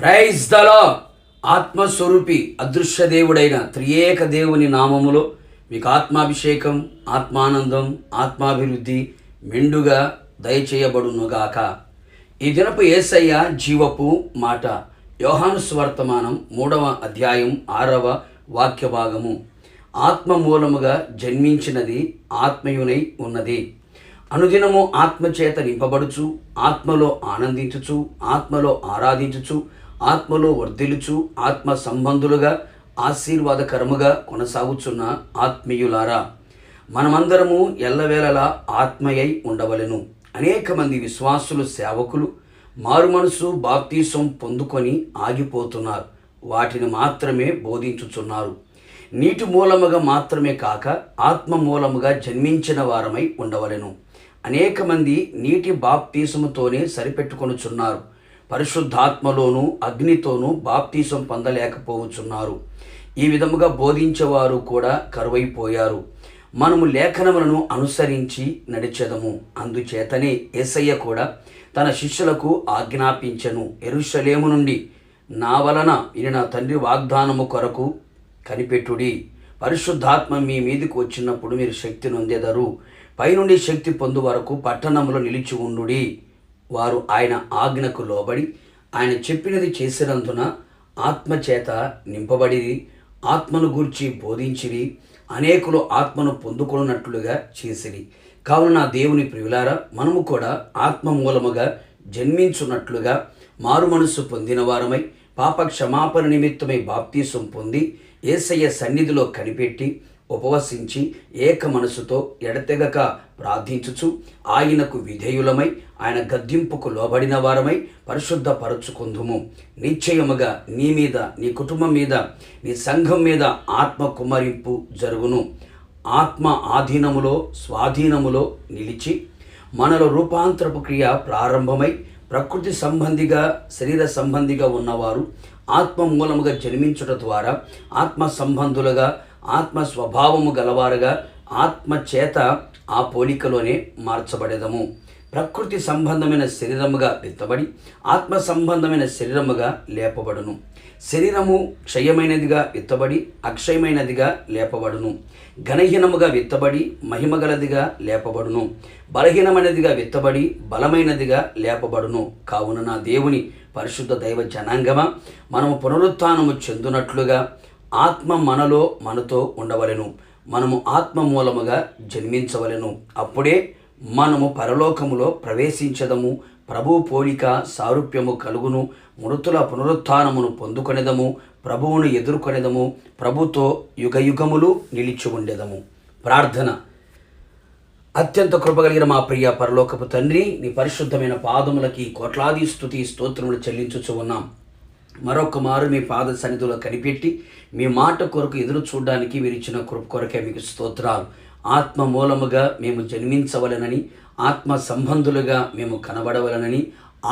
Praise the lord. ఆత్మస్వరూపి అదృశ్య దేవుడైన త్రియేక దేవుని నామములో మీకు ఆత్మాభిషేకం, ఆత్మానందం, ఆత్మాభివృద్ధి మెండుగా దయచేయబడునుగాక. ఈ దినపు యేసయ్య జీవపు మాట. యోహాను సువర్తమానం 3వ అధ్యాయం 6వ వాక్య భాగము. ఆత్మ మూలముగా జన్మించినది ఆత్మయునై ఉన్నది. అనుదినము ఆత్మచేత నింపబడుచు, ఆత్మలో ఆనందించుచు, ఆత్మలో ఆరాధించుచు, ఆత్మలో వర్ధిల్లుచు, ఆత్మ సంబంధులుగా ఆశీర్వాదకరముగా కొనసాగుచున్న ఆత్మీయులారా, మనమందరము ఎల్లవేళలా ఆత్మయై ఉండవలెను. అనేక మంది విశ్వాసులు, సేవకులు మారు మనసు బాప్తీసం పొందుకొని ఆగిపోతున్నారు. వాటిని మాత్రమే బోధించుచున్నారు. నీటి మూలముగా మాత్రమే కాక ఆత్మ మూలముగా జన్మించిన వారమై ఉండవలెను. అనేక మంది నీటి బాప్తీసముతోనే సరిపెట్టుకొనుచున్నారు. పరిశుద్ధాత్మలోనూ అగ్నితోనూ బాప్తీసం పొందలేకపోవచ్చున్నారు. ఈ విధముగా బోధించేవారు కూడా కరువైపోయారు. మనము లేఖనములను అనుసరించి నడిచెదము. అందుచేతనే యేసయ్య కూడా తన శిష్యులకు ఆజ్ఞాపించెను, యెరూషలేము నుండి నా వలన వినిన తండ్రి వాగ్దానము కొరకు కనిపెట్టుడి. పరిశుద్ధాత్మ మీ మీదకి వచ్చినప్పుడు మీరు శక్తి నొందెదరు. పైనుండి శక్తి పొందు వరకు పట్టణంలో నిలిచి ఉండుడి. వారు ఆయన ఆజ్ఞకు లోబడి ఆయన చెప్పినది చేసినందున ఆత్మచేత నింపబడిరి. ఆత్మను గూర్చి బోధించిరి. అనేకులు ఆత్మను పొందుకొనున్నట్లుగా చేసిరి. కావున నా దేవుని ప్రియులారా, మనము కూడా ఆత్మ మూలముగా జన్మించున్నట్లుగా మారు మనస్సు పొందిన వారమై పాప క్షమాపణ నిమిత్తమై బాప్తీసం పొంది యేసయ్య సన్నిధిలో కనిపెట్టి ఉపవసించి ఏక మనసుతో ఎడతెగక ప్రార్థించుచు ఆయనకు విధేయులమై ఆయన గద్దింపుకు లోబడిన వారమై పరిశుద్ధపరచుకుందుము. నిశ్చయముగా నీ మీద, నీ కుటుంబం మీద, నీ సంఘం మీద ఆత్మ కుమ్మరింపు జరుగును. ఆత్మ ఆధీనములో, స్వాధీనములో నిలిచి మనలో రూపాంతరపు క్రియ ప్రారంభమై ప్రకృతి సంబంధిగా, శరీర సంబంధిగా ఉన్నవారు ఆత్మ మూలముగా జన్మించుట ద్వారా ఆత్మ సంబంధులుగా, ఆత్మ స్వభావము గలవారుగా, ఆత్మ చేత ఆ పోలికలోనే మార్చబడేదము. ప్రకృతి సంబంధమైన శరీరముగా విత్తబడి ఆత్మ సంబంధమైన శరీరముగా లేపబడును. శరీరము క్షయమైనదిగా విత్తబడి అక్షయమైనదిగా లేపబడును. ఘనహీనముగా విత్తబడి మహిమగలదిగా లేపబడును. బలహీనమైనదిగా విత్తబడి బలమైనదిగా లేపబడును. కావున నా దేవుని పరిశుద్ధ దైవ జనాంగమా, మనము పునరుత్థానము చెందునట్లుగా ఆత్మ మనలో మనతో ఉండవలెను. మనము ఆత్మ మూలముగా జన్మించవలెను. అప్పుడే మనము పరలోకములో ప్రవేశించదము. ప్రభు పోలిక సారూప్యము కలుగును. మృతుల పునరుత్థానమును పొందుకొనేదము. ప్రభువును ఎదుర్కొనేదము. ప్రభుతో యుగయుగములు నిలిచి ఉండేదము. ప్రార్థన. అత్యంత కృపగలిగిన మా ప్రియ పరలోకపు తండ్రి, నీ పరిశుద్ధమైన పాదములకి కోట్లాది స్తుతి స్తోత్రములు చెల్లించుచు ఉన్నాం. మరొక మారు మీ పాద సన్నిధిలో కనిపెట్టి మీ మాట కొరకు ఎదురు చూడడానికి మీరు ఇచ్చిన కృప కొరకే మీకు స్తోత్రాలు. ఆత్మ మూలముగా మేము జన్మించవలనని, ఆత్మ సంబంధులుగా మేము కనబడవలనని,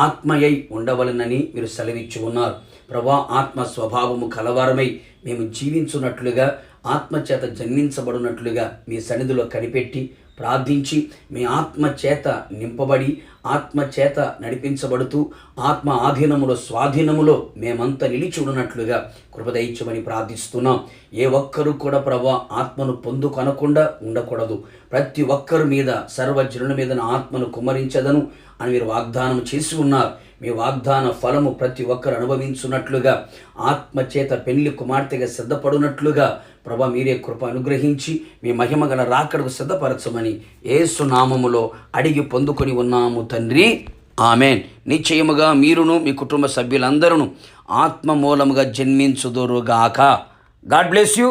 ఆత్మయై ఉండవలనని మీరు సెలవిచ్చి ఉన్నారు. ప్రభా, ఆత్మ స్వభావము కలవారమై మేము జీవించున్నట్లుగా, ఆత్మచేత జన్మించబడినట్లుగా మీ సన్నిధిలో కనిపెట్టి ప్రార్థించి మీ ఆత్మ చేత నింపబడి ఆత్మచేత నడిపించబడుతూ ఆత్మ ఆధీనములో, స్వాధీనములో మేమంతా నిలిచి ఉన్నట్లుగా కృపదయించమని ప్రార్థిస్తున్నాం. ఏ ఒక్కరూ కూడా ప్రభా ఆత్మను పొందుకొనకుండా ఉండకూడదు. ప్రతి ఒక్కరి మీద, సర్వజనుల మీద నా ఆత్మను కుమ్మరించదను అని మీరు వాగ్దానం చేసి ఉన్నారు. మీ వాగ్దాన ఫలము ప్రతి ఒక్కరు అనుభవించున్నట్లుగా, ఆత్మచేత పెళ్లి కుమార్తెగా సిద్ధపడునట్లుగా ప్రభా మీరే కృప అనుగ్రహించి మీ మహిమ గల రాకడకు సిద్ధపరచమని యేసు నామములో అడిగి పొందుకొని ఉన్నాము తండ్రి. ఆమెన్. నిశ్చయముగా మీరును మీ కుటుంబ సభ్యులందరూ ఆత్మ మూలముగా జన్మించుదురుగాక. God bless you.